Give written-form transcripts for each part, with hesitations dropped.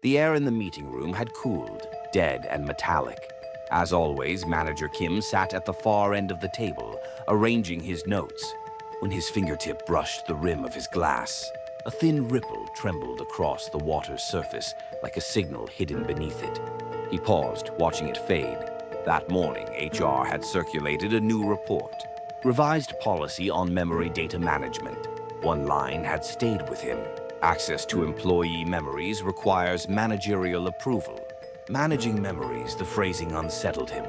The air in the meeting room had cooled, dead and metallic. As always, Manager Kim sat at the far end of the table, arranging his notes. When his fingertip brushed the rim of his glass, a thin ripple trembled across the water's surface like a signal hidden beneath it. He paused, watching it fade. That morning, HR had circulated a new report. Revised policy on memory data management. One line had stayed with him. Access to employee memories requires managerial approval. Managing memories, the phrasing unsettled him,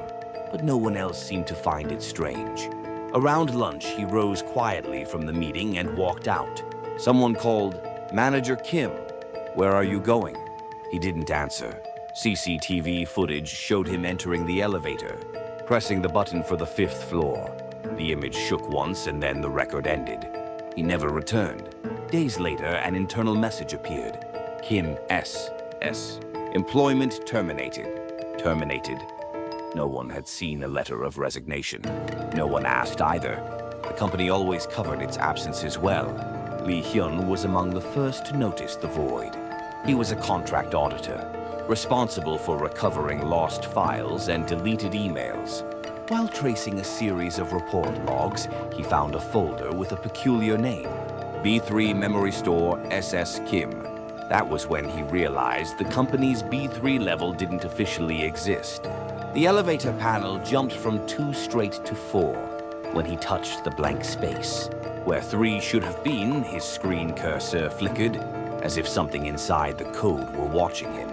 but no one else seemed to find it strange. Around lunch, he rose quietly from the meeting and walked out. Someone called, "Manager Kim, where are you going?" He didn't answer. CCTV footage showed him entering the elevator, pressing the button for the 5th floor. The image shook once and then the record ended. He never returned. Days later, an internal message appeared. Kim S. Employment terminated. Terminated. No one had seen a letter of resignation. No one asked either. The company always covered its absences well. Lee Hyun was among the first to notice the void. He was a contract auditor, responsible for recovering lost files and deleted emails. While tracing a series of report logs, he found a folder with a peculiar name, B3 Memory Store SS Kim. That was when he realized the company's B3 level didn't officially exist. The elevator panel jumped from 2 straight to 4 when he touched the blank space. Where 3 should have been, his screen cursor flickered, as if something inside the code were watching him.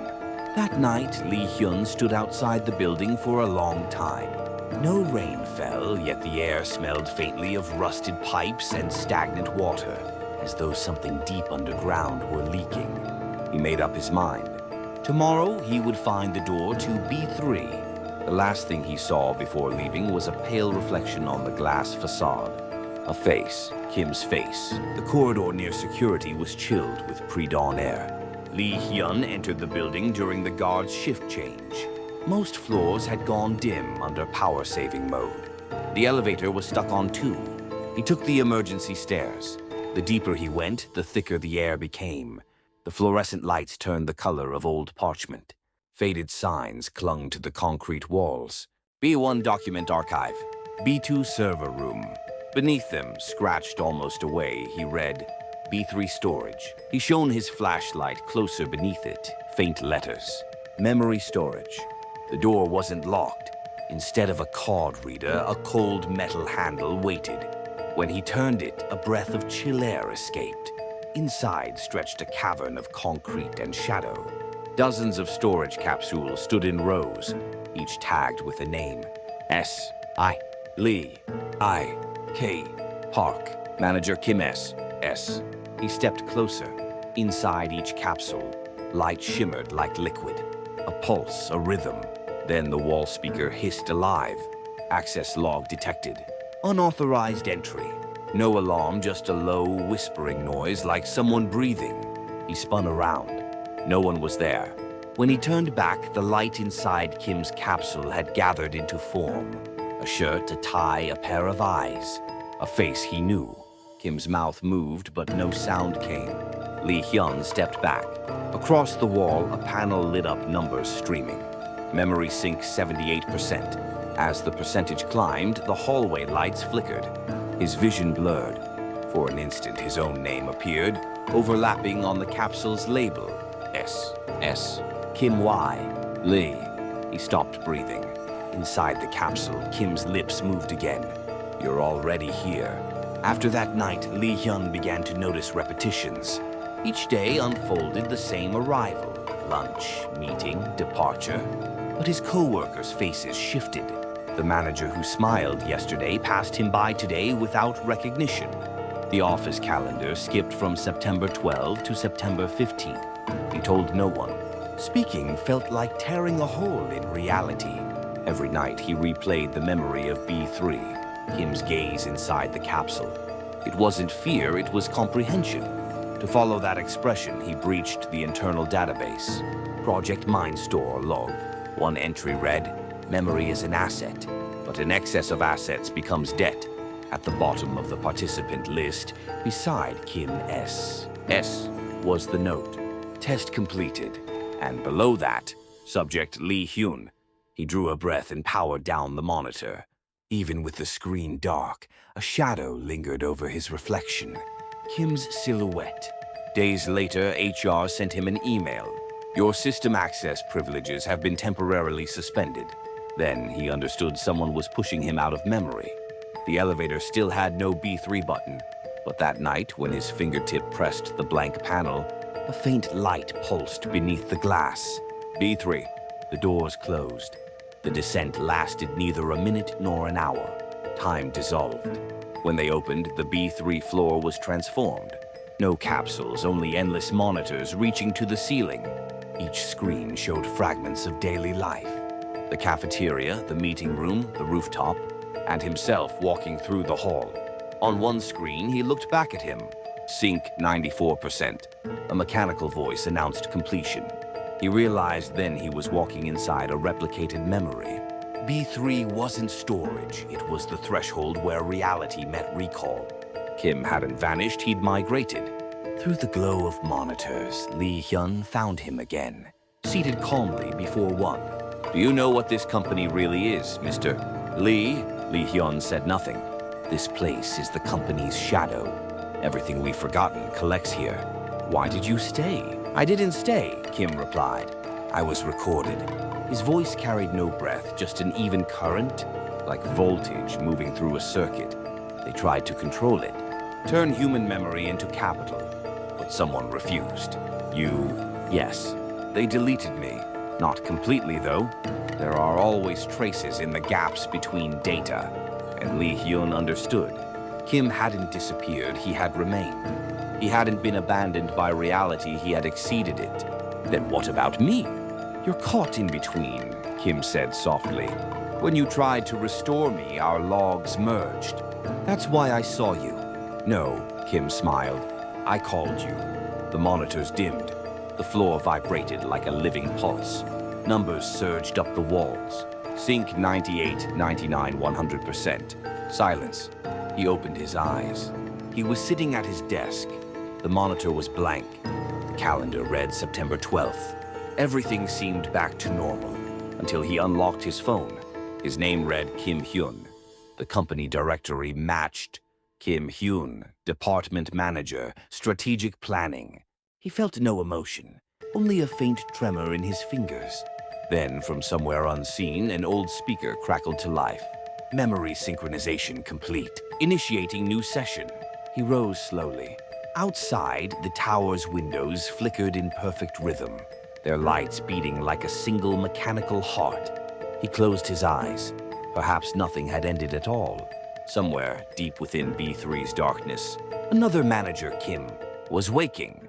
That night, Lee Hyun stood outside the building for a long time. No rain fell, yet the air smelled faintly of rusted pipes and stagnant water, as though something deep underground were leaking. He made up his mind. Tomorrow, he would find the door to B3. The last thing he saw before leaving was a pale reflection on the glass facade. A face, Kim's face. The corridor near security was chilled with pre-dawn air. Lee Hyun entered the building during the guard's shift change. Most floors had gone dim under power-saving mode. The elevator was stuck on 2. He took the emergency stairs. The deeper he went, the thicker the air became. The fluorescent lights turned the color of old parchment. Faded signs clung to the concrete walls. B1 Document Archive. B2 Server Room. Beneath them, scratched almost away, he read, B3 Storage. He shone his flashlight closer beneath it, faint letters. Memory storage. The door wasn't locked. Instead of a card reader, a cold metal handle waited. When he turned it, a breath of chill air escaped. Inside stretched a cavern of concrete and shadow. Dozens of storage capsules stood in rows, each tagged with a name. S. I. Lee. I. K. Park. Manager Kim S. S. He stepped closer. Inside each capsule, light shimmered like liquid. A pulse, a rhythm. Then the wall speaker hissed alive. Access log detected. Unauthorized entry. No alarm, just a low, whispering noise like someone breathing. He spun around. No one was there. When he turned back, the light inside Kim's capsule had gathered into form. A shirt, a tie, a pair of eyes. A face he knew. Kim's mouth moved, but no sound came. Lee Hyun stepped back. Across the wall, a panel lit up, numbers streaming. Memory sync 78%. As the percentage climbed, the hallway lights flickered. His vision blurred. For an instant, his own name appeared, overlapping on the capsule's label. S. Kim Y. Lee. He stopped breathing. Inside the capsule, Kim's lips moved again. You're already here. After that night, Lee Hyun began to notice repetitions. Each day unfolded the same arrival. Lunch, meeting, departure. But his co-workers' faces shifted. The manager who smiled yesterday passed him by today without recognition. The office calendar skipped from September 12 to September 15. He told no one. Speaking felt like tearing a hole in reality. Every night he replayed the memory of B3, Kim's gaze inside the capsule. It wasn't fear, it was comprehension. To follow that expression, he breached the internal database. Project Mindstor log. One entry read, memory is an asset, but an excess of assets becomes debt. At the bottom of the participant list, beside Kim S. S was the note. Test completed. And below that, subject Lee Hyun. He drew a breath and powered down the monitor. Even with the screen dark, a shadow lingered over his reflection. Kim's silhouette. Days later, HR sent him an email. Your system access privileges have been temporarily suspended. Then he understood someone was pushing him out of memory. The elevator still had no B3 button, but that night, when his fingertip pressed the blank panel, a faint light pulsed beneath the glass. B3. The doors closed. The descent lasted neither a minute nor an hour. Time dissolved. When they opened, the B3 floor was transformed. No capsules, only endless monitors reaching to the ceiling. Each screen showed fragments of daily life. The cafeteria, the meeting room, the rooftop, and himself walking through the hall. On one screen, he looked back at him. Sync 94%. A mechanical voice announced completion. He realized then he was walking inside a replicated memory. B3 wasn't storage, it was the threshold where reality met recall. Kim hadn't vanished, he'd migrated. Through the glow of monitors, Lee Hyun found him again, seated calmly before one. Do you know what this company really is, Mr. Lee? Lee Hyun said nothing. This place is the company's shadow. Everything we've forgotten collects here. Why did you stay? I didn't stay, Kim replied. I was recorded. His voice carried no breath, just an even current, like voltage moving through a circuit. They tried to control it, turn human memory into capital, but someone refused. Yes. They deleted me. Not completely, though. There are always traces in the gaps between data. And Lee Hyun understood. Kim hadn't disappeared, he had remained. He hadn't been abandoned by reality, he had exceeded it. Then what about me? You're caught in between, Kim said softly. When you tried to restore me, our logs merged. That's why I saw you. No, Kim smiled. I called you. The monitors dimmed. The floor vibrated like a living pulse. Numbers surged up the walls. Sync 98, 99, 100%. Silence. He opened his eyes. He was sitting at his desk. The monitor was blank. The calendar read September 12th. Everything seemed back to normal until he unlocked his phone. His name read Kim Hyun. The company directory matched. Kim Hyun, department manager, strategic planning. He felt no emotion, only a faint tremor in his fingers. Then, from somewhere unseen, an old speaker crackled to life. Memory synchronization complete. Initiating new session. He rose slowly. Outside, the tower's windows flickered in perfect rhythm, their lights beating like a single mechanical heart. He closed his eyes. Perhaps nothing had ended at all. Somewhere, deep within B3's darkness, another manager, Kim, was waking.